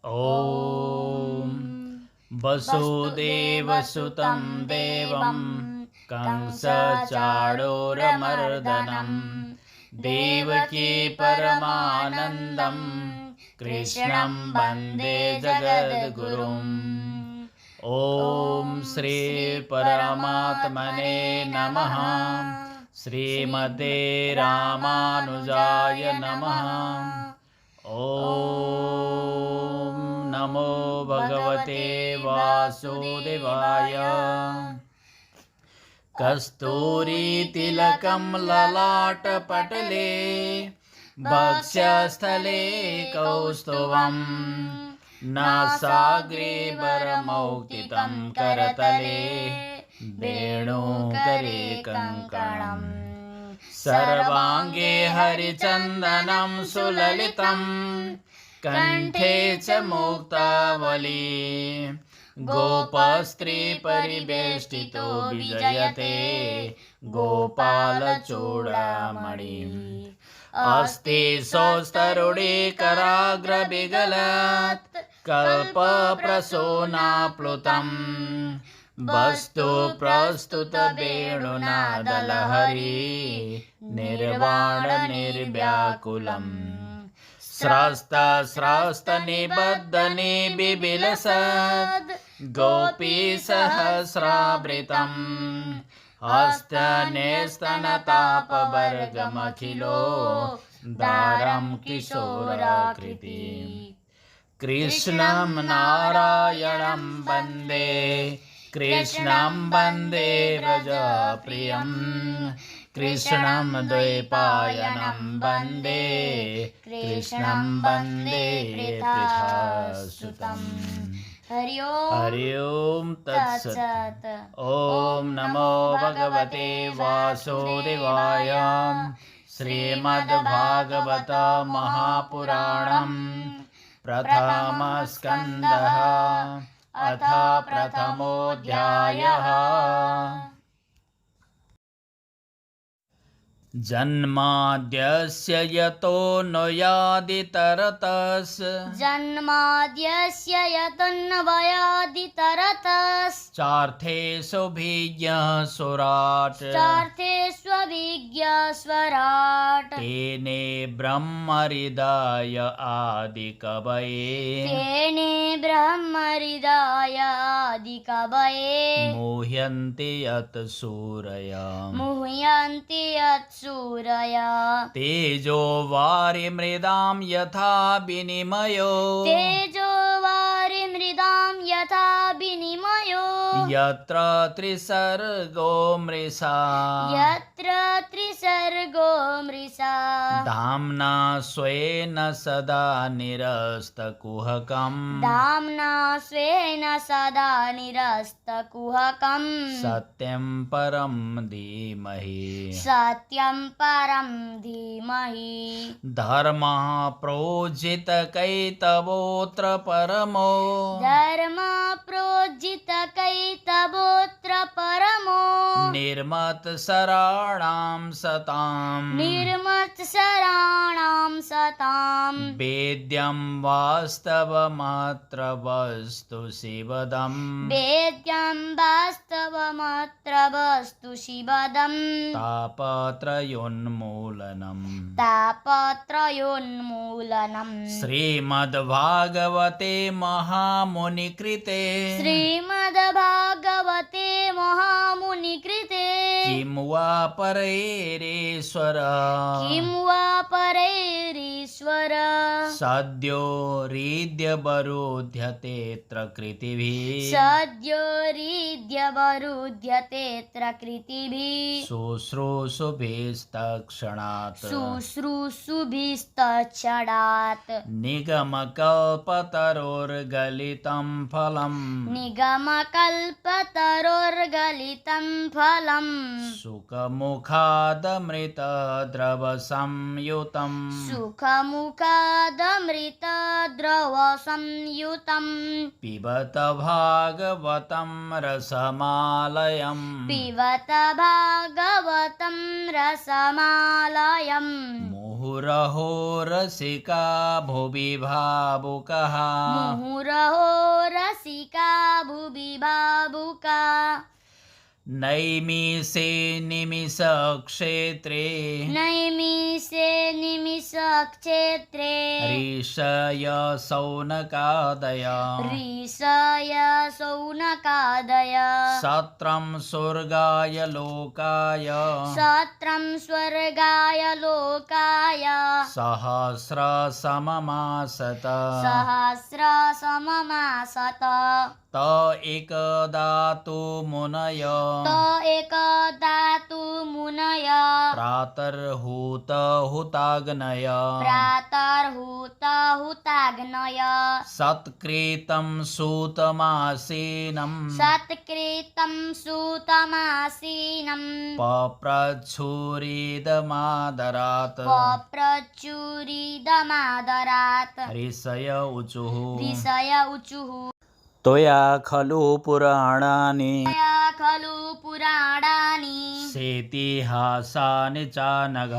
ॐ वसुदेवसुतं देवं कंसचाणूरमर्दनं देवकी परमानन्दं कृष्णं वन्दे जगद्गुरुम्। ॐ श्री परमात्मने नमः। श्रीमते रामानुजाय नमः। ॐ नमो भगवते वासुदेवाय। कस्तूरीतिलकं ललाटपटले वक्षस्थले कौस्तुभं नासाग्रे वरमौक्तिकं करतले वेणुकरे कङ्कणम्। सर्वाङ्गे हरिचन्दनं सुललितं कण्ठे च मुक्तावली गोपस्त्रीपरिवेष्टितो विजयते गोपालचूडामणिः। अस्ति सौस्तरुणीकराग्रविगलात् कल्पप्रसूनाप्लुतम् वस्तु प्रस्तुत वेणुनादलहरी निर्वाण निर्व्याकुलम्। स्रस्तनिबद्धनि बिबिलसद् गोपीसहस्रावृतम् हस्तनेस्तनतापवर्गमखिलो दारं किशोराकृति। कृष्णं नारायणं वन्दे कृष्णं वन्दे व्रजप्रियं कृष्णं द्वैपायनं वन्दे कृष्णं वन्दे पृथासुतम्। हरि ओम तत्सत्। ओम नमो भगवते वासुदेवाय। श्रीमद्भागवत महापुराणं प्रथमस्कन्धः अथ प्रथमोऽध्यायः। जन्माद्यस्य यतोऽन्वयादितरतस् जन्माद्यस्य यतोऽन्वयादितरतस् चार्थेष्वभिज्ञः स्वराट् स्वराट् तेने ब्रह्महृदाय ब्रह्महृदायादिकवये मुह्यन्ति यत्सूरया तेजो वारिमृदां यथा विनिमयो यत्र त्रिसर्गो मृषा धाम्ना स्वेन सदा निरस्तकुहकम् सत्यं परं धीमहि धर्मः प्रोज्झितकैतवोऽत्र परमो निर्मत्सराणां सतां वेद्यं वास्तवमत्र वस्तु शिवदम् तापत्रयोन्मूलनम्। श्रीमद्भागवते महामुनिकृते किं वा परैरीश्वर सद्यो हृद्यवरुध्यतेऽत्र कृतिभिः शुश्रूषुभिस्तक्षणात् निगमकल्पतरोर्गलितं फलम् सुखमुखादमृतद्रवसंयुतं सुखमुखादमृतद्रवसंयुतं पिबत भागवतं रसमालयं पिबत भागवतं रसमालयं मुहुरहो रसिका भुवि भावुकः मुहुरहो रसिका भुवि भावुका नैमिषे निमिषक्षेत्रे नैमिषे निमिषक्षेत्रे ऋषय शौनकादय ऋषय शौनकादय सत्रं स्वर्गाय लोकाय सत्रं स्वर्गाय लोकाय सहस्र सममासत सहस्र सममासत त एकदा तु मुनय त एकदा तु मुनय प्रातर्हूत हुताग्नय प्रातर्हूत हुताग्नय सत्कृतं सूतमासीनं सत्कृतं सूतमासीनं पप्रच्छुरिदमादरात् पप्रच्छुरिदमादरात् ऋषय ऊचुः त्वया खलु पुराणानि सेतिहासानि च नघ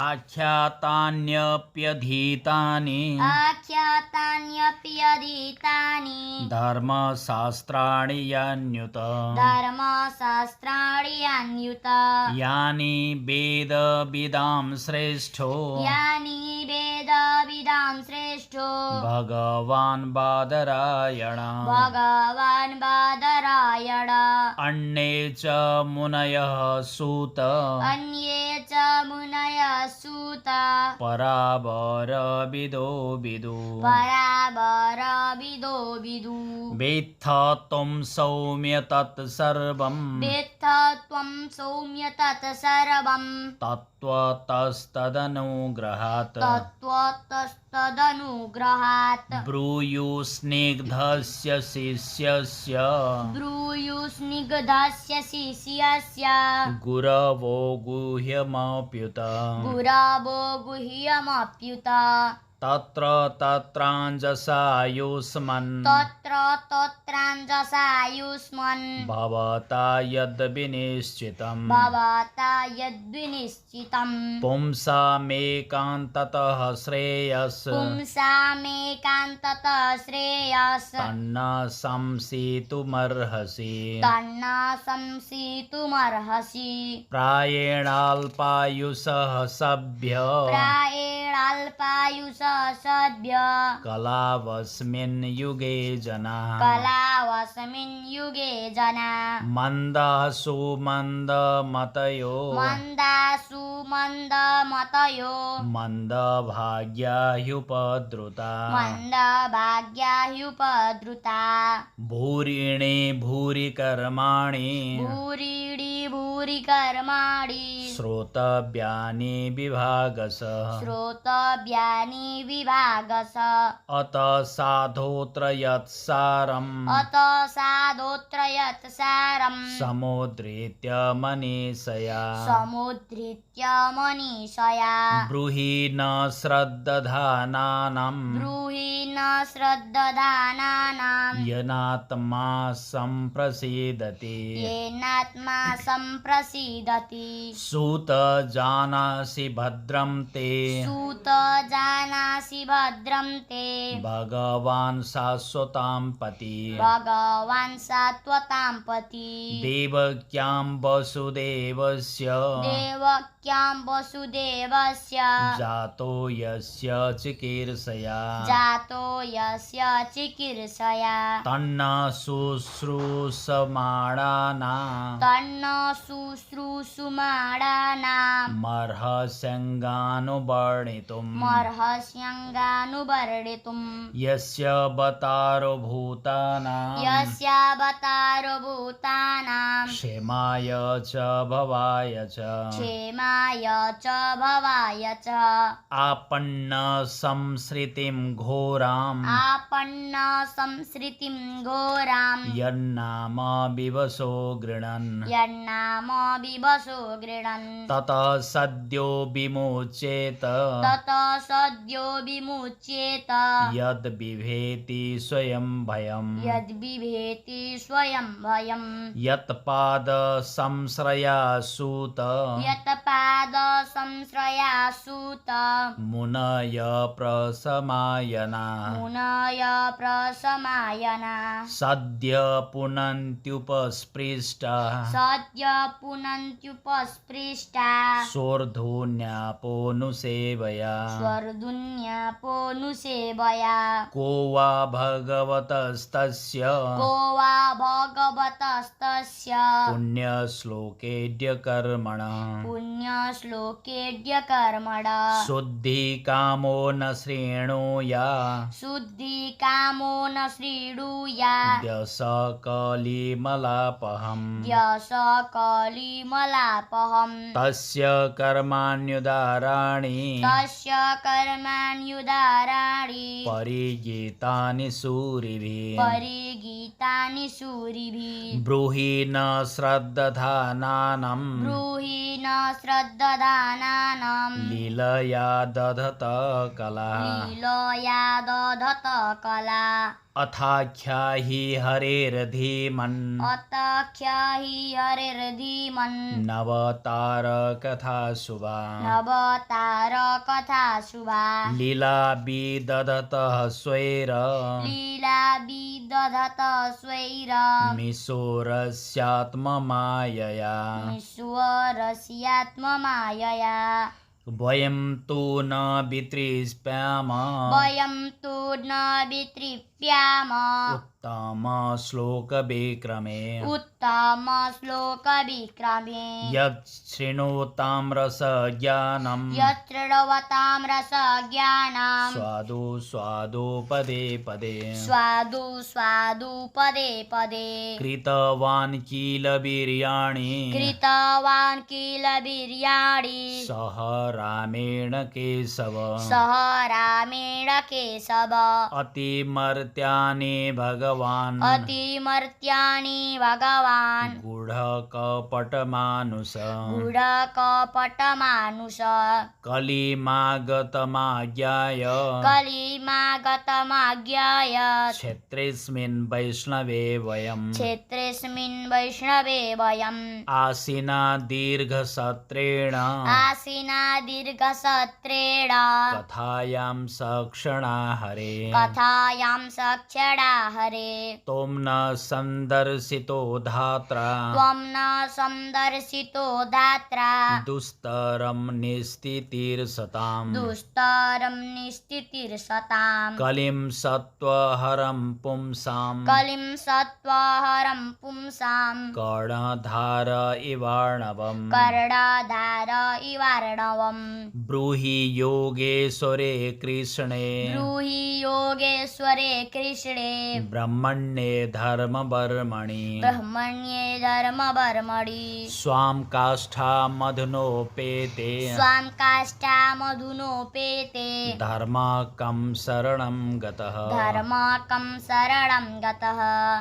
आख्यातान्यप्यधीतानि धर्मशास्त्राणि यान्युत यानि वेदविदां श्रेष्ठो भगवान् बादरायण अन्ये च मुनयः सूत परावरविदो विदु वेत्थ त्वं सौम्य तत्सर्वं तत्त्वतस्तदनुग्रहात् ब्रूयुस्निग्धस्य शिष्यस्य गुरवो गुह्यमप्युत तत्र तत्राञ्जसायुष्मन् भवता यद्विनिश्चितं पुंसामेकान्ततः श्रेयस् तन्न संसितुमर्हसि प्रायेणाल्पायुषः सभ्य कलावस्मिन् युगे जना मन्दासु मन्दमतयो मन्दभाग्या ह्युपद्रुता भूरिणि भूरि कर्माणि श्रोतव्यानि विभागस अत साधोऽत्र यत्सारम् समुद्रित्य मनीषया ब्रूहि न श्रद्दधानानां येनात्मा सम्प्रसीदति सूत जानासि भद्रं ते भगवान् शाश्वतां पति देवक्यां वसुदेवस्य जातो यस्य चिकीर्षया तन्न शुश्रूषमाणानां मर्हस्यङ्गानुवर्णितुम् यस्यानुवर्णितुम् यस्य अवतारो भूतानां यस्यावतारो भूतानां क्षेमाय च भवाय च क्षेमाय च भवाय च आपन्न संसृतिं घोराम् आपन्न संसृतिं घोरां यन्नाम विवशो गृणन् यन्नाम विवशो गृह्णन् ततः सद्यो विमुच्येत ततः सद्यो विमुच्येत यद्बिभेति स्वयं भयम् यद्बिभेति स्वयं भयम् यत्पाद संश्रयासुत यत्पाद संश्रयासुत मुनय प्रसमायना मुनय प्रसमायना सद्य पुनन्त्युपस्पृष्टा सद्य पुनन्त्युपस्पृष्टा सोऽर्धुन्यापोऽनुसेवया स्वर्धुन्यापोऽनुसेवया को वा भगवतस्तस्य को वा भगवतस्तस्य पुण्यश्लोकेऽद्य कर्मण पुण्यश्लोकेऽद्य कर्मण शुद्धिकामो न शृणुया शुद्धिकामो न श्रीणुया सकलिमलापहम् यशकलिमलापहम् तस्य कर्माण्युदाराणि तस्य कर्माण्युदाराणि परिगीतानि सूरिभिः परिगीतानि सूरिभिः ब्रूहि न श्रद्दधानानं ब्रूहि न श्रद्दधानानं लीलया दधत कला लीलया दधत कला अथाख्या हि हरेर्धीमन् अतख्या हि हरिर्धीमन् नवतारकथा शुभा नवतार कथा शुभा लीला विदधतः स्वैर लीला विदधत स्वैर मिशोरस्यात्ममायया ईश्वरस्यात्ममायया वयं तु न वितृष्याम वयं तु न वितृप्याम उत्तम श्लोकविक्रमे उत्तम श्लोकविक्रमे यत् शृणोतां रसज्ञानं यत्रणवतां रसज्ञानं स्वादु स्वादु पदे पदे स्वादु स्वादु पदे पदे कृतवान् किल वीर्याणि कृतवान् किल वीर्याणि सह रामेण केशव सह रामेण केशव अतिमर्त्यानि भगवान् अतिमर्त्यानि भगवान् गूढकपटमानुष गूढकपटमानुष कलिमागतमाज्ञाय कलिमागतमाज्ञाय क्षेत्रेऽस्मिन् वैष्णवे वयम् क्षेत्रेऽस्मिन् वैष्णवे वयम् आसीना दीर्घसत्रेण आसीना दीर्घसत्रेण कथायां सक्षणा हरे कथायां सक्षणा हरे त्वं न सन्दर्शितो धात्रा त्वं न सन्दर्शितो धात्रा दुस्तरं निस्थितिर्सताम् दुस्तरं निस्थितिर्सताम् कलिं सत्त्वहरं पुंसां कलिं सत्त्वहरं पुंसां कर्णधार इवार्णवम् कर्णधार इवार्णवम् ब्रूहि योगेश्वरे कृष्णे ब्रूहि योगेश्वरे कृष्णे ब्रह्मण्ये धर्मवर्मणि ब्रह्मण्ये धर्मवर्मणि स्वां काष्ठा मधुनोपेते स्वां काष्ठा मधुनोपेते धर्मकं शरणं गतः धर्मकं शरणं गतः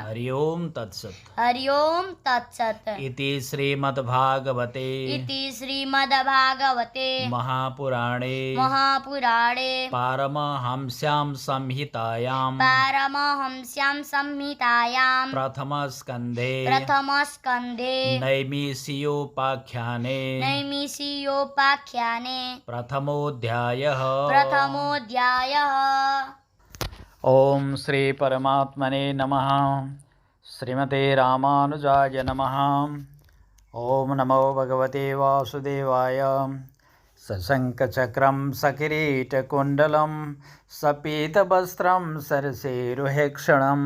हरि ओं तत्सत् हरि ओं तत्सत् इति श्रीमद्भागवते इति श्रीमद्भागवते महापुराणे महापुराणे पारमहंस्यां संहितायां पारमहंस्यां संहितायां प्रथमस्कन्धे प्रथमस्कन्धे नैमिषीयोपाख्याने नैमिषीयोपाख्याने प्रथमोऽध्यायः प्रथमोऽध्यायः ॐ श्री परमात्मने नमः श्रीमते रामानुजाय नमः ॐ नमो भगवते वासुदेवाय सशङ्खचक्रं सकिरीटकुण्डलं सपीतवस्त्रं सरसेरुहेक्षणं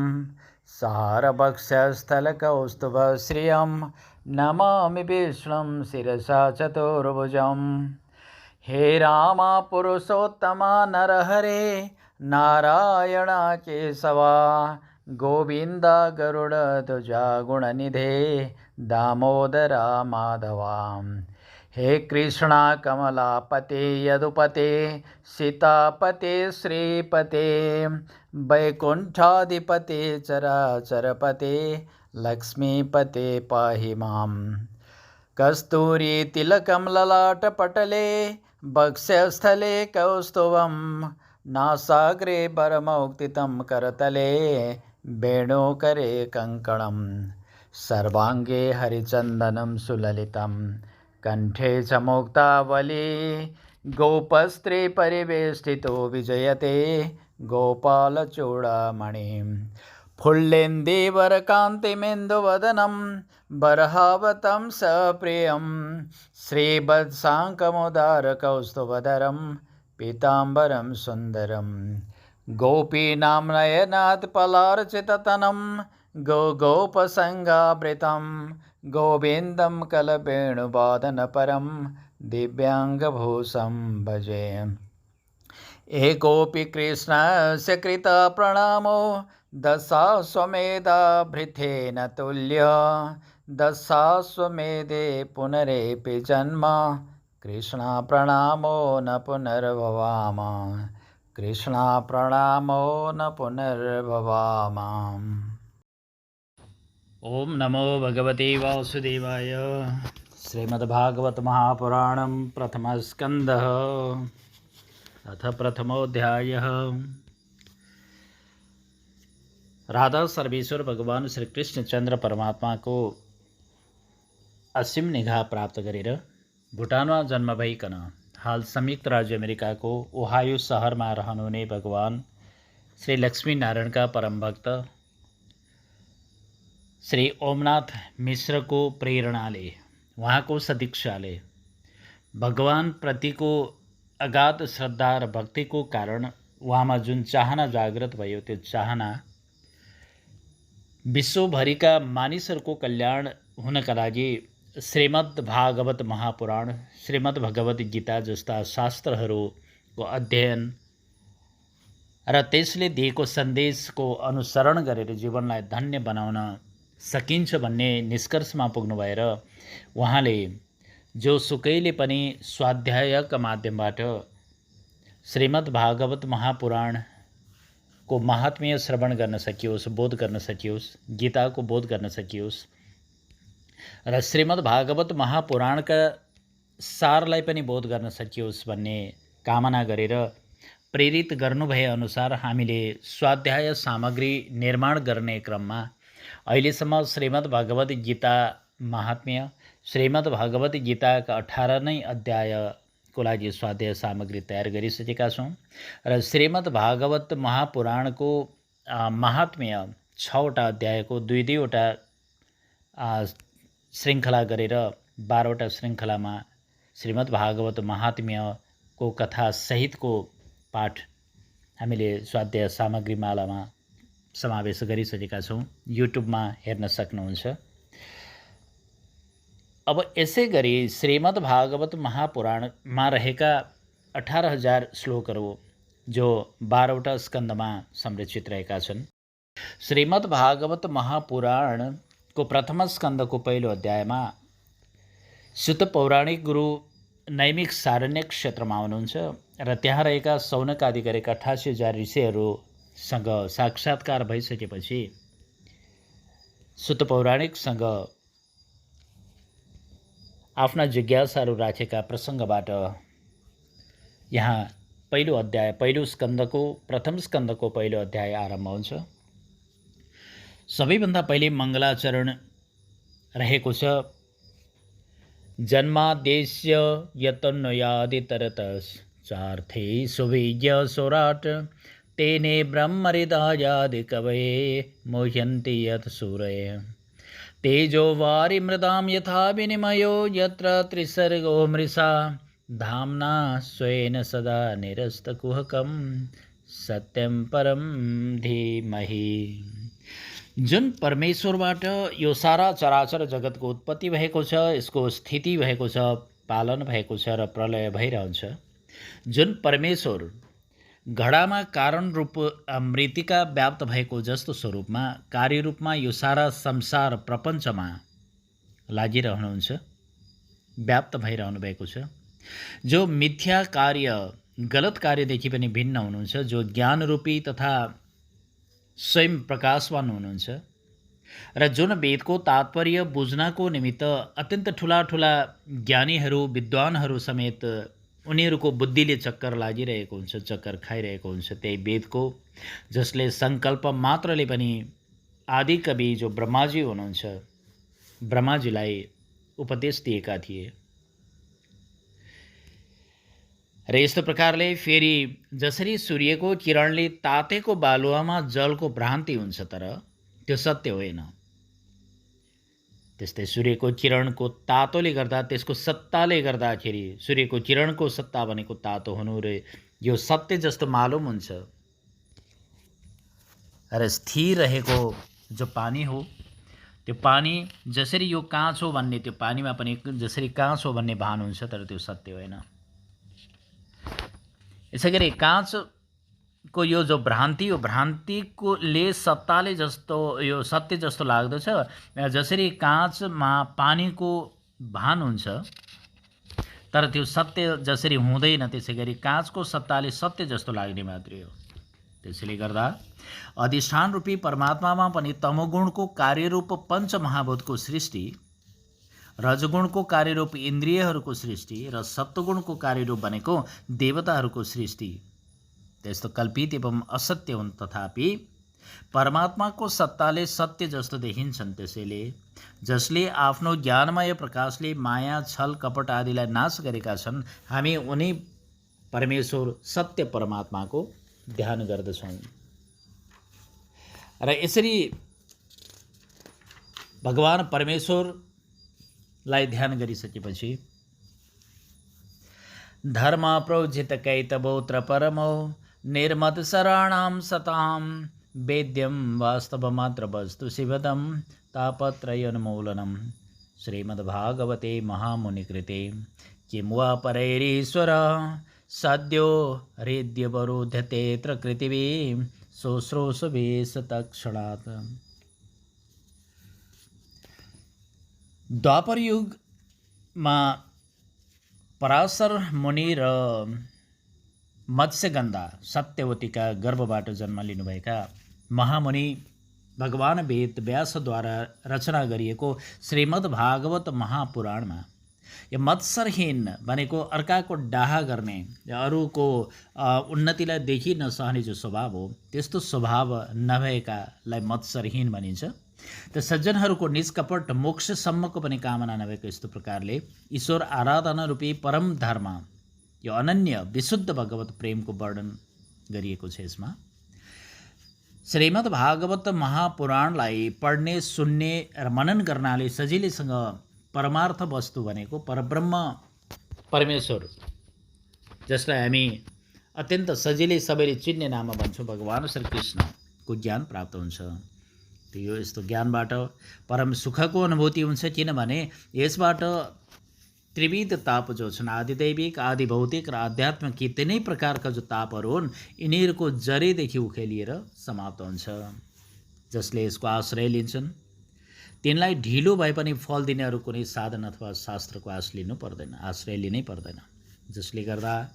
सारभक्षस्थलकौस्तुभश्रियं नमामि विष्णुं शिरसा चतुर्भुजं हे रामा पुरुषोत्तमा नरहरे नारायण केशवा गोविन्द गरुडध्वजा गुणनिधे दामोदरा माधवा हे कृष्णा कमलापते यदुपते सीतापते श्रीपते वैकुण्ठाधिपते चराचरपते लक्ष्मीपते पाहि माम् कस्तूरी तिलकं ललाटपटले वक्षस्थले कौस्तुभं नासाग्रे परमौक्तितं करतले वेणुकरे कङ्कणं सर्वाङ्गे हरिचन्दनं सुललितं कण्ठे च मुक्तावली गोपस्त्रे परिवेष्टितो विजयते गोपालचूडामणिं फुल्लेन्दीवरकान्तिमेन्दुवदनं बर्हावतं सप्रियं श्रीवत्साङ्कमुदारकौस्तुभधरं पीताम्बरं सुन्दरं गोपीनां नयनात् पलार्चिततनं गोपसङ्गावृतं गोविन्दं कलवेणुवादनपरं दिव्याङ्गभूषं भजे एकोऽपि कृष्णस्य कृतः प्रणमो दशाश्वमेधाभृतेन तुल्य दशाश्वमेधे पुनरेपि जन्म कृष्णा प्रणमो न पुनर्भवाम कृष्णा प्रणमो न पुनर्भवाम। ओम नमो भगवते वासुदेवाय। श्रीमद्भागवत महापुराणं प्रथमस्कन्धः अथ प्रथमोऽध्यायः। राधा सर्वेश्वर भगवान श्री कृष्णचंद्र परमात्मा को असीम निगाह प्राप्त गरेर भुटानमा जन्म भइकन हाल संयुक्त राज्य अमेरिकाको ओहायो सहरमा रहनुहुने भगवान श्री लक्ष्मी नारायणका परम भक्त श्री ओमनाथ मिश्रको प्रेरणाले उहाँको सदिक्षाले भगवान प्रतिको अगाध श्रद्धा र भक्तिको कारण उहाँमा जुन चाहना जागृत भयो त्यो चाहना विश्वभरिका मानिसहरूको कल्याण हुनका लागि श्रीमद् भागवत महापुराण श्रीमद् भगवत गीता जस्ता शास्त्रहरूको अध्ययन र त्यसले दिएको सन्देशको अनुसरण गरेर जीवनलाई धन्य बनाउन सकिन्छ भन्ने निष्कर्षमा पुग्नु भएर उहाँले जो सुकैले पनि स्वाध्यायका माध्यमबाट श्रीमद् भागवत महापुराणको महात्म्य श्रवण गर्न सकियोस्, बोध गर्न सकियोस्, गीताको बोध गर्न सकियोस् र श्रीमद् भागवत महापुराणका सारलाई पनि बोध गर्न सकियोस् भन्ने कामना गरेर प्रेरित गर्नुभए अनुसार हामीले स्वाध्याय सामग्री निर्माण गर्ने क्रममा अहिलेसम्म श्रीमद् भागवत गीता महात्म्य श्रीमद् भागवत गीताका 18 नै अध्यायको लागि स्वाध्याय सामग्री तयार गरिसकेका छौँ र श्रीमद् भागवत महापुराणको महात्म्य 6वटा अध्यायको 2-2वटा श्रृङ्खला गरेर 12वटा श्रृङ्खलामा श्रीमद् भागवत महात्म्यको कथा सहितको पाठ हामीले स्वाध्याय सामग्री मालामा समावेश गरिसकेका छौँ। युट्युबमा हेर्न सक्नुहुन्छ। अब यसै गरी श्रीमद् भागवत महापुराणमा रहेका 18,000 श्लोकहरू जो 12वटा स्कन्धमा संरक्षित रहेका छन्। श्रीमद् भागवत महापुराणको प्रथम स्कन्धको पहिलो अध्यायमा सुत पौराणिक गुरु नैमिक सारण्य क्षेत्रमा हुनुहुन्छ र त्यहाँ रहेका शौनक आदि गरेका 88,000 ऋषिहरूसँग साक्षात्कार भइसकेपछि सुत पौराणिकसँग आफ्ना जिज्ञासाहरू राखेका प्रसङ्गबाट यहाँ पहिलो अध्याय प्रथम स्कन्धको पहिलो अध्याय आरम्भ हुन्छ। सबैभन्दा पहिले मङ्गलाचरण रहेको छ। जन्मादेश्य यतन्वयादितरतस् चार्थे सुविज्ञ सोराट तेने ब्रह्महृदयादि कवये मोह्यन्ति यत् सूरये तेजो वारि मृदां यथा विनिमयो यत्र त्रिसर्गो मृषा धाम्ना स्वेन सदा निरस्तकुहकं सत्यं परं धीमहि। जुन परमेश्वरबाट यो सारा चराचर जगतको उत्पत्ति भएको छ, यसको स्थिति भएको छ, पालन भएको छ र प्रलय भइरहन्छ। जुन परमेश्वर घडामा कारण रूप मृत्तिका व्याप्त भएको जस्तो स्वरूपमा कार्यरूपमा यो सारा संसार प्रपञ्चमा लागिरहनुहुन्छ, व्याप्त भइरहनु भएको छ। जो मिथ्या कार्य गलत कार्यदेखि पनि भिन्न हुनुहुन्छ, जो ज्ञानरूपी तथा स्वयं प्रकाशवान हुनुहुन्छ र जुन वेदको तात्पर्य बुझ्नको निमित्त अत्यन्त ठुला ठुला ज्ञानीहरू विद्वानहरू समेत उनीहरूको बुद्धिले चक्कर लागिरहेको हुन्छ, चक्कर खाइरहेको हुन्छ, त्यही वेदको जसले सङ्कल्प मात्रले पनि आदि कवि जो ब्रह्माजी हुनुहुन्छ, ब्रह्माजीलाई उपदेश दिएका थिए। र यस्तो प्रकारले फेरि जसरी सूर्यको किरणले तातेको बालुवामा जलको भ्रान्ति हुन्छ तर त्यो सत्य होइन, त्यस्तै सूर्यको किरणको तातोले गर्दा त्यसको सत्ताले गर्दाखेरि सूर्यको किरणको सत्ता भनेको तातो हुनु र यो सत्य जस्तो मालुम हुन्छ। र स्थिर रहेको जो पानी हो त्यो पानी जसरी यो काँच हो भन्ने, त्यो पानीमा पनि जसरी काँच हो भन्ने भान हुन्छ तर त्यो सत्य होइन। यसै गरी काँचको यो जो भ्रान्ति, यो भ्रान्तिकोले सत्ताले जस्तो यो सत्य जस्तो लाग्दछ, जसरी काँचमा पानीको भान हुन्छ तर त्यो सत्य जसरी हुँदैन, त्यसै गरी काँचको सत्ताले सत्य जस्तो लाग्ने मात्रै हो। त्यसैले गर्दा अधिष्ठान रूपी परमात्मामा पनि तमोगुणको कार्यरूप पञ्चमहाभूतको सृष्टि, रजगुणको कार्यरूप इन्द्रियहरूको सृष्टि र सत्वगुणको कार्यरूप भनेको देवताहरूको सृष्टि त्यस्तो कल्पित एवं असत्य हुन्, तथापि परमात्माको सत्ताले सत्य जस्तो देखिन्छन्। त्यसैले जसले आफ्नो ज्ञानमय प्रकाशले माया छल कपट आदिलाई नाश गरेका छन्, हामी उनी परमेश्वर सत्य परमात्माको ध्यान गर्दछौँ। र यसरी भगवान परमेश्वरलाई ध्यान गरिसकेपछि धर्म प्रोजित कैतवोत्र परमो निर्मत शरणाम सताम वेद्यम वास्तवमात्र वस्तु शिवदम तापत्रयोन्मूलनम श्रीमद्भागवते महामुनिकृते किं वा परैरीश्वर सद्यो हृद्यवरोध्यतेऽत्र कृतिवी शुश्रूषवेश तत्क्षणात्। द्वापर युगमा पराशर मुनि र मत्स्यगन्धा सत्यवतीका गर्भबाट जन्म लिनुभएका महामुनि भगवान वेद व्यासद्वारा रचना गरिएको श्रीमद्भागवत महापुराणमा यो मत्सरहीन भनेको अर्काको डाहा गर्ने, अरूको उन्नतिलाई देखि नसहने जो स्वभाव हो, त्यस्तो स्वभाव नभएकालाई मत्सरहीन भनिन्छ। त सज्जनहरूको निष्कपट मोक्षसम्मको पनि कामना नभएको यस्तो प्रकारले ईश्वर आराधना रूपी परम धर्म, यो अनन्य विशुद्ध भगवत प्रेमको वर्णन गरिएको छ। यसमा श्रीमद्भागवत महापुराणलाई पढ्ने, सुन्ने र मनन गर्नाले सजिलैसँग परमार्थ वस्तु भनेको परब्रह्म परमेश्वर, जसलाई हामी अत्यन्त सजिलै सबैले चिन्ने नाममा भन्छौँ भगवान श्रीकृष्णको ज्ञान प्राप्त हुन्छ। यो यस्तो ज्ञानबाट परम सुखको अनुभूति हुन्छ, किनभने यसबाट त्रिविध ताप जो छन्, आदिदैविक, आदिभौतिक र आध्यात्मिक, तिनै प्रकारका जो तापहरू हुन् यिनीहरूको जरेदेखि उखेलिएर समाप्त हुन्छ। जसले यसको आश्रय लिन्छन् तिनलाई ढिलो भए पनि फल दिने अरू कुनै साधन अथवा शास्त्रको आश्रय लिनै पर्दैन। जसले गर्दा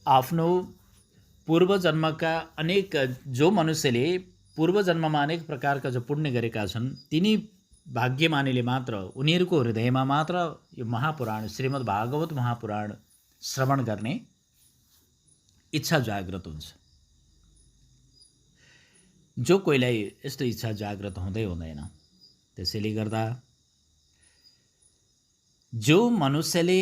आफ्नो पूर्वजन्मका अनेक जो मनुष्यले पूर्वजन्ममा अनेक प्रकारका जो पुण्य गरेका छन् तिनी भाग्यमानीले मात्र, उनीहरूको हृदयमा मात्र यो महापुराण श्रीमद्भागवत महापुराण श्रवण गर्ने इच्छा जागृत हुन्छ। जो कोहीलाई यस्तो इच्छा जागृत हुँदैन। त्यसैले गर्दा जो मनुष्यले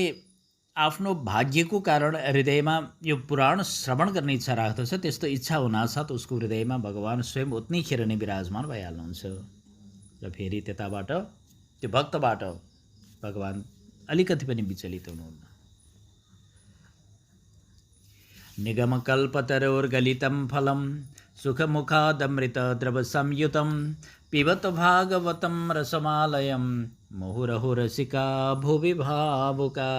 आफ्नो भाग्यको कारण हृदयमा यो पुराण श्रवण गर्ने इच्छा राख्दछ, त्यस्तो इच्छा हुनासाथ उसको हृदयमा भगवान स्वयं उत्नीखेर नै विराजमान भइहाल्नुहुन्छ। र फेरि त्यताबाट त्यो भक्तबाट भगवान अलिकति पनि विचलित हुनुहुन्न। निगमकल्पतरोर्गलितं फलं सुखमुखादमृत द्रव संयुतं पिबत भागवतं रसमालयं मुहुरहु रसिका भुवि भावुका।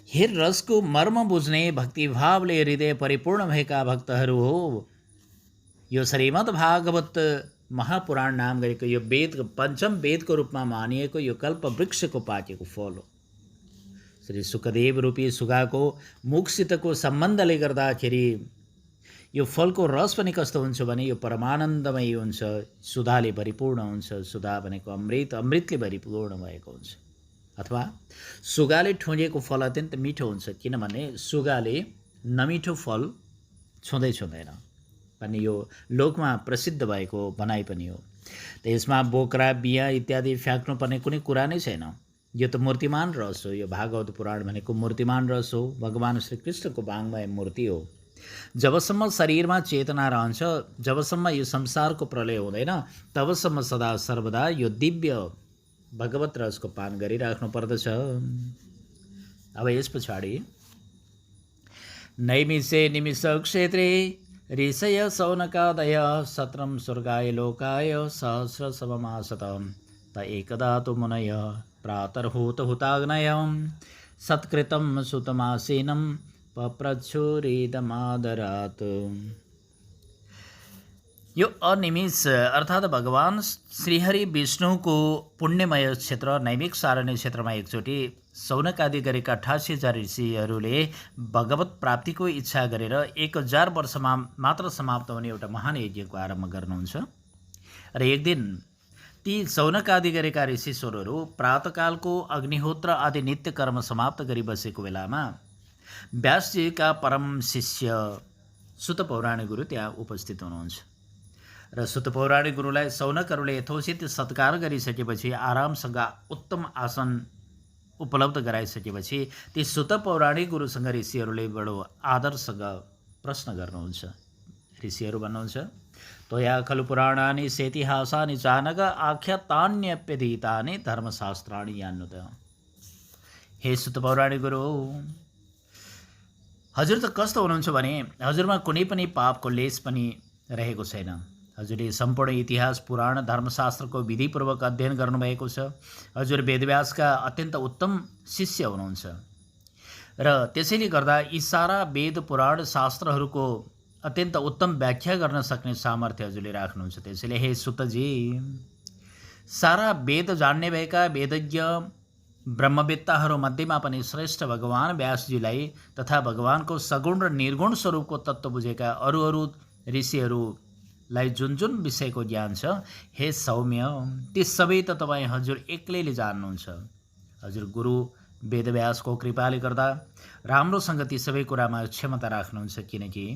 हे रसको मर्म बुझ्ने भक्तिभावले हृदय परिपूर्ण भएका भक्तहरू हो, यो श्रीमद् भागवत महापुराण नाम गरेको यो वेद पञ्चम वेदको रूपमा मानिएको यो कल्प वृक्षको पाकेको फल हो। श्री सुखदेव रूपी सुगाको मुखसितको सम्बन्धले गर्दाखेरि यो फलको रस पनि कस्तो हुन्छ भने यो परमानन्दमय हुन्छ, सुधाले परिपूर्ण हुन्छ। सुधा भनेको अमृत, अमृतले परिपूर्ण भएको हुन्छ। अथवा सुगाले ठुँगेको फल अत्यन्त मिठो हुन्छ, किनभने सुगाले नमिठो फल छुँदै छुँदैन भन्ने यो लोकमा प्रसिद्ध भएको भनाइ पनि हो। त यसमा बोक्रा बिया इत्यादि फ्याँक्नुपर्ने कुनै कुरा नै छैन। यो त मूर्तिमान रस हो। यो भागवत पुराण भनेको मूर्तिमान रस हो, भगवान श्रीकृष्णको वाङ्मय मूर्ति हो। जबसम्म शरीरमा चेतना रहन्छ, जबसम्म यो संसारको प्रलय हुँदैन, तबसम्म सदा सर्वदा यो दिव्य भगवत रसको पान गरिराख्नु पर्दछ। अब यस पछाडि नैमिषे निमिष क्षेत्रे ऋषय शौनकादय सत्रम स्वर्गाय लोकाय सहस्र सममासत त एकदा तु मुनय प्रातर्हूत हुताग्नय सत्कृतं सुतमासीनं पप्रच्छुरिदमादरात्। यो अनिमिष अर्थात् भगवान श्रीहरि विष्णुको पुण्यमय क्षेत्र नैमिक सारण्य क्षेत्रमा एकचोटि शौनकादि गरेका 88,000 ऋषिहरूले भगवत प्राप्तिको इच्छा गरेर 1000 वर्षमा मात्र समाप्त हुने एउटा महान यज्ञको आरम्भ गर्नुहुन्छ। र एक दिन ती शौनकादि गरेका ऋषिश्वरहरू प्रातकालको अग्निहोत्र आदि नित्य कर्म समाप्त गरी बसेको बेलामा व्यासजीका परम शिष्य सुत पौराणिक गुरु त्यहाँ उपस्थित हुनुहुन्छ। र सुत पौराणिक गुरुलाई शौनकहरूले यथोचित सत्कार गरिसकेपछि, आरामसँग उत्तम आसन उपलब्ध गराइसकेपछि ती सुत पौराणिक गुरुसँग ऋषिहरूले बडो आदरसँग प्रश्न गर्नुहुन्छ। ऋषिहरू भन्नुहुन्छ, त्वया खलु पुराणानि सेतिहासानि चानक आख्यातान्यप्यधीतानि धर्मशास्त्राणि यान्नुत। हे सुत पौराणिक गुरु, हजुर त कस्तो हुनुहुन्छ भने हजुरमा कुनै पनि पापको लेस पनि रहेको छैन। हजुरले सम्पूर्ण इतिहास पुराण धर्मशास्त्रको विधिपूर्वक अध्ययन गर्नुभएको छ। हजुर वेदव्यासका अत्यन्त उत्तम शिष्य हुनुहुन्छ र त्यसैले गर्दा यी सारा वेद पुराण शास्त्रहरूको अत्यन्त उत्तम व्याख्या गर्न सक्ने सामर्थ्य हजुरले राख्नुहुन्छ। त्यसैले हे सुतजी, सारा वेद जान्ने भएका वेदज्ञ ब्रह्मवेत्ताहरूमध्येमा पनि श्रेष्ठ भगवान व्यासजीलाई तथा भगवानको सगुण र निर्गुण स्वरूपको तत्त्व बुझेका अरू ऋषिहरूलाई जुन जुन विषयको ज्ञान छ, हे सौम्य, ती सबै त तपाईँ हजुर एक्लैले जान्नुहुन्छ। हजुर गुरु वेदव्यासको कृपाले गर्दा राम्रोसँग ती सबै कुरामा क्षमता राख्नुहुन्छ, किनकि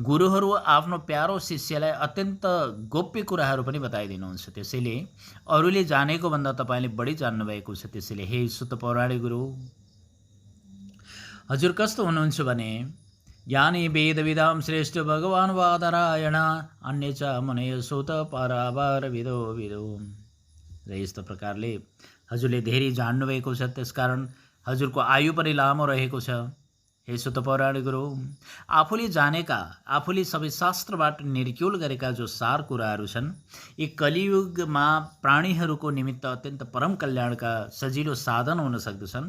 गुरुहरू आफ्नो प्यारो शिष्यलाई अत्यन्त गोप्य कुराहरू पनि बताइदिनुहुन्छ। त्यसैले अरूले जानेको भन्दा तपाईँले बढी जान्नुभएको छ। त्यसैले हे सुत पौराणिक गुरु, हजुर कस्तो हुनुहुन्छ भने ज्ञानी वेदविदां श्रेष्ठ भगवान वादरायण अन्य च मुनय सुत परावर विदो विदो। र यस्तो प्रकारले हजुरले धेरै जान्नुभएको छ, त्यसकारण हजुरको आयु पनि लामो रहेको छ। हे सुत पौराणिक गुरु, आफूले जानेका, आफूले सबै शास्त्रबाट निर्क्युल गरेका जो सार कुराहरू छन्, यी कलियुगमा प्राणीहरूको निमित्त अत्यन्त परम कल्याणका सजिलो साधन हुन सक्दछन्।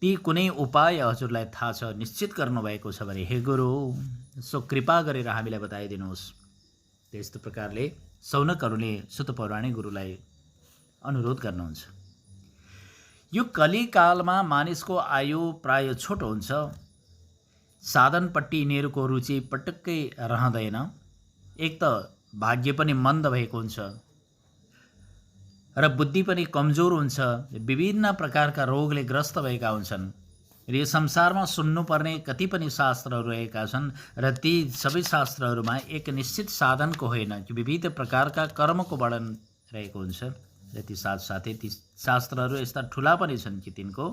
ती कुनै उपाय हजुरलाई थाहा छ, निश्चित गर्नुभएको छ भने हे गुरु, सो कृपा गरेर हामीलाई बताइदिनुहोस्। त्यस्तो प्रकारले शौनकहरूले सुत पौराणिक गुरुलाई अनुरोध गर्नुहुन्छ। यो कलिकालमा मानिसको आयु प्राय छोटो हुन्छ। साधनपट्टि यिनीहरूको रुचि पटक्कै रहँदैन। एक त भाग्य पनि मन्द भएको हुन्छ र बुद्धि पनि कमजोर हुन्छ। विभिन्न प्रकारका रोगले ग्रस्त भएका हुन्छन्। र यो संसारमा सुन्नुपर्ने कति पनि शास्त्रहरू रहेका छन् र ती सबै शास्त्रहरूमा एक निश्चित साधनको होइन कि विविध प्रकारका कर्मको वर्णन रहेको हुन्छ। र ती साथसाथै ती शास्त्रहरू यस्ता ठुला पनि छन् कि तिनको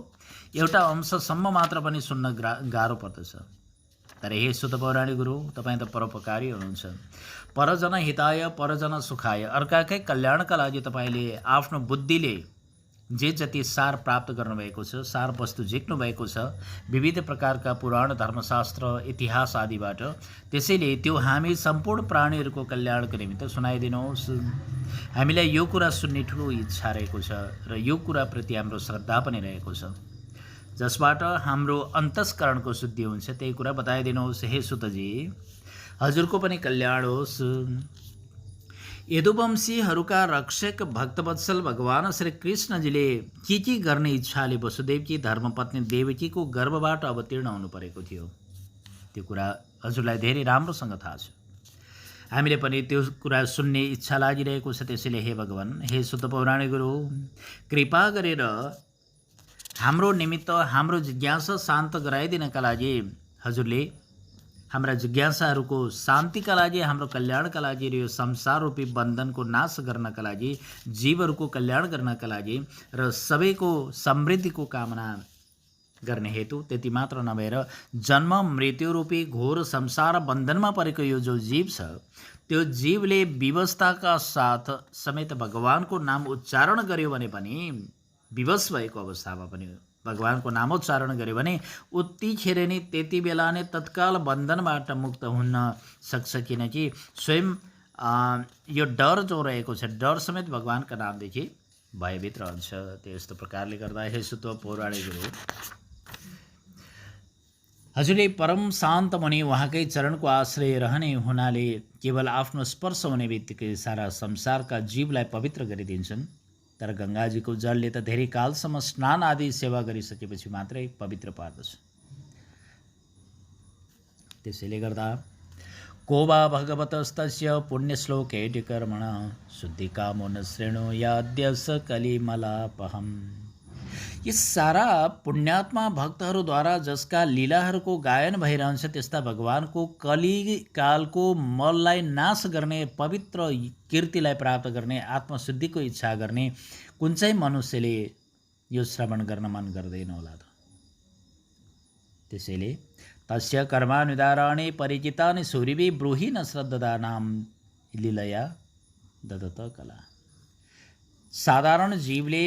एउटा अंशसम्म मात्र पनि सुन्न गाह्रो पर्दछ। तर हे सुत पौराणिक गुरु, तपाईँ त परोपकारी हुनुहुन्छ। परजन हिताय परजन सुखाय, अर्काकै कल्याणका लागि तपाईँले आफ्नो बुद्धिले जे जति सार प्राप्त गर्नुभएको छ, सार वस्तु झिक्नु भएको छ विविध प्रकारका पुराण, धर्मशास्त्र, इतिहास आदिबाट, त्यसैले त्यो हामी सम्पूर्ण प्राणीहरूको कल्याणको निमित्त सुनाइदिनुहोस्। हामीलाई यो कुरा सुन्ने ठुलो इच्छा रहेको छ र यो कुराप्रति हाम्रो श्रद्धा पनि रहेको छ, जसबाट हाम्रो अन्तस्करणको शुद्धि हुन्छ। त्यही कुरा बताइदिनुहोस्। हे सुतजी, हजुरको पनि कल्याण होस्। यदुवंशीहरूका रक्षक भक्तवत्सल भगवान श्री कृष्णजीले के गर्ने इच्छाले वसुदेवकी धर्मपत्नी देवकीको गर्भबाट अवतीर्ण हुनु परेको थियो, त्यो कुरा हजुरलाई धेरै राम्रोसँग थाहा छ। हामीले पनि त्यो कुरा सुन्ने इच्छा लागिरहेको छ। त्यसैले हे भगवान, हे सुत पौराणिक गुरु, कृपा गरेर हाम्रो निमित्त हाम्रो जिज्ञासा शान्त गराइदिनका लागि हजुरले हाम्रा जिज्ञासाहरूको शान्तिका लागि, हाम्रो कल्याणका लागि र यो संसार रूपी बन्धनको नाश गर्नका लागि, जीवहरूको कल्याण गर्नका लागि र सबैको समृद्धिको कामना गर्ने हेतु, त्यति मात्र नभएर जन्म मृत्यु रूपी घोर संसार बन्धनमा परेको यो जो जीव छ, त्यो जीवले विवस्थाका साथ समेत भगवानको नाम उच्चारण गर्यो भने पनि, विवश भएको अवस्थामा पनि भगवानको नामोच्चारण गर्यो भने उतिखेर नै त्यति बेला नै तत्काल बन्धनबाट मुक्त हुन सक्छ। किनकि स्वयं यो डर जो रहेको छ, डर समेत भगवानका नामदेखि भयभीत रहन्छ। त्यस्तो प्रकारले गर्दा हे सुत पौराणिक गुरु, हजुरले परम शान्त मुनि उहाँकै चरणको आश्रय रहने हुनाले केवल आफ्नो स्पर्श हुने बित्तिकै सारा संसारका जीवलाई पवित्र गरिदिन्छन्। तर गङ्गाजीको जलले त धेरै कालसम्म स्नान आदि सेवा गरिसकेपछि मात्रै पवित्र पार्दछ। त्यसैले गर्दा को वा भगवतस्तस्य पुण्यश्लोके कर्मण शुद्धिकामो न शृणुयाद्य सकलिमलापहम्। यी सारा पुण्यात्मा भक्तहरूद्वारा जसका लीलाहरूको गायन भइरहन्छ, त्यस्ता भगवानको कलिकालको मललाई नाश गर्ने, पवित्र कीर्तिलाई प्राप्त गर्ने, आत्मशुद्धिको इच्छा गर्ने कुन चाहिँ मनुष्यले यो श्रवण गर्न मन गर्दैन होला त? त्यसैले तस्य कर्मानुदाराणि परिचितानि सूरिभि ब्रूहि न श्रद्धदानां लीलया ददत कला। साधारण जीवले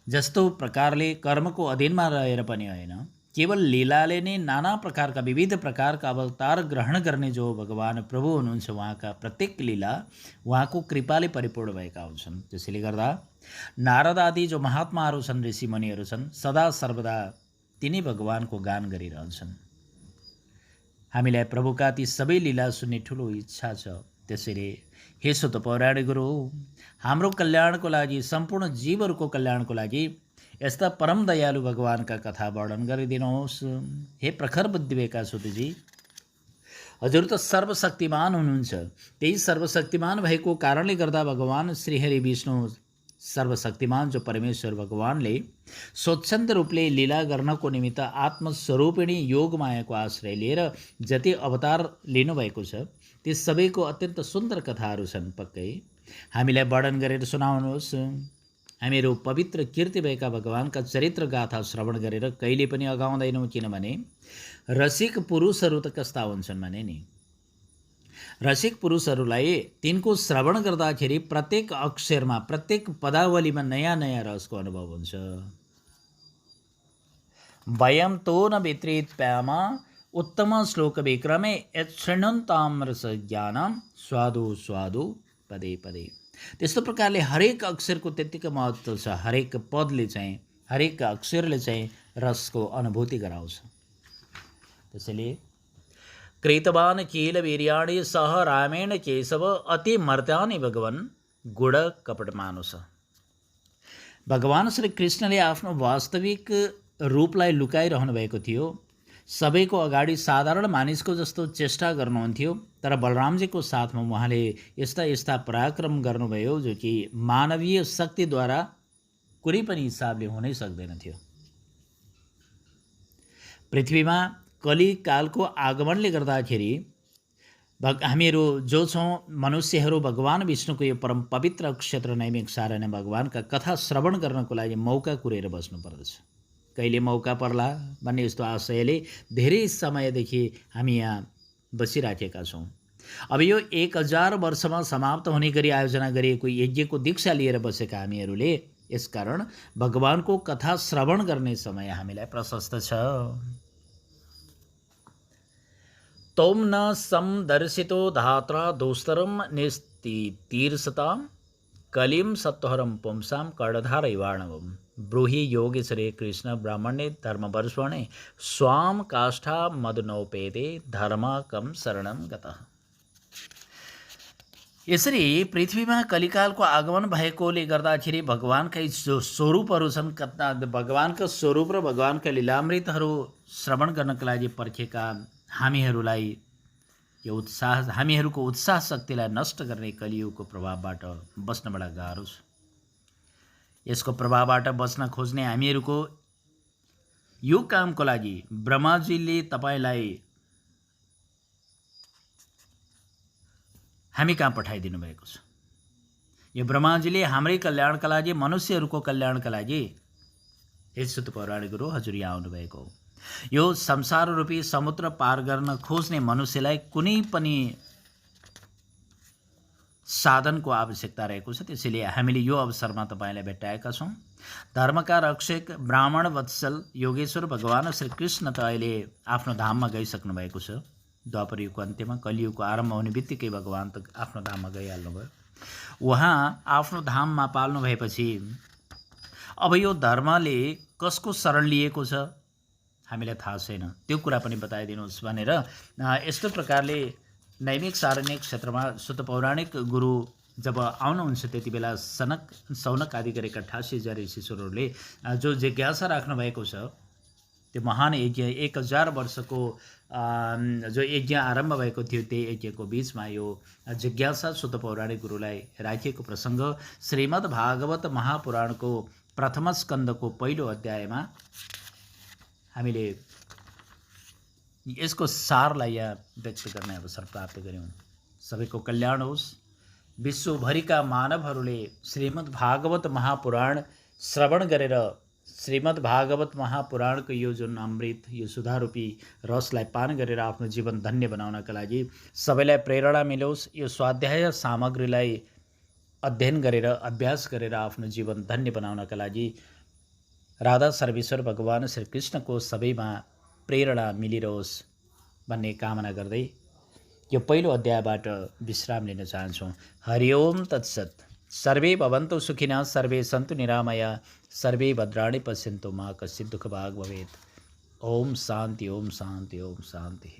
जस्तो प्रकारले कर्मको अधीनमा रहेर पनि होइन, केवल लीलाले नै नाना प्रकारका विविध प्रकारका अवतार ग्रहण गर्ने जो भगवान प्रभु हुनुहुन्छ, उहाँका प्रत्येक लीला उहाँको कृपाले परिपूर्ण भएका हुन्छन्। त्यसैले गर्दा नारद आदि जो महात्माहरू छन्, ऋषिमुनिहरू छन्, सदा सर्वदा तिनी भगवानको गान गरिरहन्छन्। हामीलाई प्रभुका ती सबै लीला सुन्ने ठुलो इच्छा छ। त्यसैले हे सुत पौराणिक गुरु, हाम्रो कल्याणको लागि, सम्पूर्ण जीवहरूको कल्याणको लागि यस्ता परम दयालु भगवानका कथा वर्णन गरिदिनुहोस्। हे प्रखर बुद्धि भएका सुतजी, हजुर त सर्वशक्तिमान हुनुहुन्छ। त्यही सर्वशक्तिमान भएको कारणले गर्दा भगवान श्रीहरि विष्णु सर्वशक्तिमान जो परमेश्वर भगवानले स्वच्छन्द रूपले लीला गर्नको निमित्त आत्मस्वरूपिणी योगमायाको आश्रय लिएर जति अवतार लिनुभएको छ, ती सबैको अत्यन्त सुन्दर कथाहरू छन्। पक्कै हामीलाई वर्णन गरेर सुनाउनुहोस्। हामीहरू पवित्र कीर्ति भएका भगवानका चरित्र गाथा श्रवण गरेर कहिले पनि अगाउँदैनौँ। किनभने रसिक पुरुषहरू त कस्ता हुन्छन् भने नि, रसिक पुरुषहरूलाई तिनको श्रवण गर्दाखेरि प्रत्येक अक्षरमा, प्रत्येक पदावलीमा नयाँ नयाँ रसको अनुभव हुन्छ। वयम तो न वितृत्प्यामा उत्तम श्लोक विक्रमे यच्छृण्वन्तां रसज्ञानं स्वादु स्वादु पदे पदे। त्यस्तो प्रकारले हरेक अक्षरको त्यत्तिकै महत्त्व छ। हरेक पदले चाहिँ, हरेक अक्षरले चाहिँ रसको अनुभूति गराउँछ। त्यसैले कृतवान कील वीर्याणि सह रामेण केशव अति मर्त्यानि भगवान गुण कपट मानुष। भगवान श्री कृष्णले आफ्नो वास्तविक रूपलाई लुकाइरहनु भएको थियो। सबैको अगाडि साधारण मानिसको जस्तो चेष्टा गर्नुहुन्थ्यो। तर बलरामजीको साथमा उहाँले यस्ता यस्ता पराक्रम गर्नुभयो जो कि मानवीय शक्तिद्वारा कुनै पनि हिसाबले हुनै सक्दैन थियो। पृथ्वीमा कलिकालको आगमनले गर्दाखेरि हामीहरू जो छौँ, मनुष्यहरू भगवान विष्णुको यो परम पवित्र क्षेत्र नैमिक सारण्य भगवानका कथा श्रवण गर्नको लागि मौका कुरेर बस्नु पर्दछ। कहिले मौका पर्ला भन्ने यस्तो आशयले धेरै समयदेखि हामी यहाँ बसिराखेका छौँ। अब यो 1000 वर्षमा समाप्त हुने गरी आयोजना गरिएको यज्ञको दीक्षा लिएर बसेका हामीहरूले यसकारण भगवानको कथा श्रवण गर्ने समय हामीलाई प्रशस्त छ। तौम न समदर्शितो धात्रा दोस्तरम निस्तीर्षता कलिम सत्वहरम पुंसाम कर्णधारैवाणवम ब्रूहि योगेश्वरे कृष्ण ब्राह्मणे धर्मवर्ष्वणे स्वाम काष्ठा मदनौपेदे धर्मकम शरणम गतः। यसरी पृथ्वीमा कलिकालको आगमन भएकोले गर्दाखेरि भगवानकै जो स्वरूपहरू छन्, भगवानका स्वरूप र भगवानका लीलामृतहरू श्रवण गर्नका लागि पर्खेका हामीहरूलाई यो उत्साह, हामीहरूको उत्साह शक्तिलाई नष्ट गर्ने कलियुगको प्रभावबाट बच्न बडा गाह्रो छ। यसको प्रभावबाट बच्न खोज्ने हामीहरूको यो कामको लागि ब्रह्माजीले तपाईँलाई हामी कहाँ पठाइदिनु भएको छ। यो ब्रह्माजीले हाम्रै कल्याणका लागि, मनुष्यहरूको कल्याणका लागि हे सुत पौराणिक गुरु हजुर यहाँ आउनुभएको हो। यो संसार रूपी समुद्र पार गर्न खोज्ने मनुष्यलाई कुनै पनि साधनको आवश्यकता रहेको छ। त्यसैले हामीले यो अवसरमा तपाईँलाई भेट्टाएका छौँ। धर्मका रक्षक ब्राह्मण वत्सल योगेश्वर भगवान श्री कृष्ण त अहिले आफ्नो धाममा गइसक्नु भएको छ। द्वापर युगको अन्त्यमा, कलियुगको आरम्भ हुने बित्तिकै भगवान त आफ्नो धाममा गइहाल्नुभयो। उहाँ आफ्नो धाममा पाल्नु भएपछि अब यो धर्मले कसको शरण लिएको छ हामीलाई थाहा छैन, त्यो कुरा पनि बताइदिनुहोस् भनेर यस्तो प्रकारले नैमिक सारण्यक क्षेत्रमा सुत पौराणिक गुरु जब आउनुहुन्छ त्यति बेला सौनक आदि गरेका 88,000 ऋषिश्वरहरूले जो जिज्ञासा राख्नु भएको छ, त्यो महान यज्ञ 1000 वर्षको जो यज्ञ आरम्भ भएको थियो, त्यो यज्ञको बिचमा यो जिज्ञासा सुत पौराणिक गुरुलाई राखिएको प्रसङ्ग श्रीमद् भागवत महापुराणको प्रथम स्कन्धको पहिलो अध्यायमा हामीले यसको सारलाई यहाँ व्यक्त गर्ने अवसर प्राप्त गऱ्यौँ। सबैको कल्याण होस्। विश्वभरिका मानवहरूले श्रीमद् भागवत महापुराण श्रवण गरेर श्रीमद् भागवत महापुराणको यो जुन अमृत, यो सुधारूपी रसलाई पान गरेर आफ्नो जीवन धन्य बनाउनका लागि सबैलाई प्रेरणा मिलोस्। यो स्वाध्याय सामग्रीलाई अध्ययन गरेर, अभ्यास गरेर आफ्नो जीवन धन्य बनाउनका लागि राधा सर्वेश्वर भगवान श्री कृष्णको सबैमा प्रेरणा मिलिरहोस् भन्ने कामना गर्दै यो पहिलो अध्यायबाट विश्राम लिन चाहन्छौँ। हरि ओम तत्सत्। सर्वे भवन्तु सुखिनः, सर्वे सन्तु निरामया, सर्वे भद्राणि पश्यन्तु मा कश्चित् दुःखभाग् भवेत्। ओम शान्ति, ओम शान्ति, ओम शान्ति।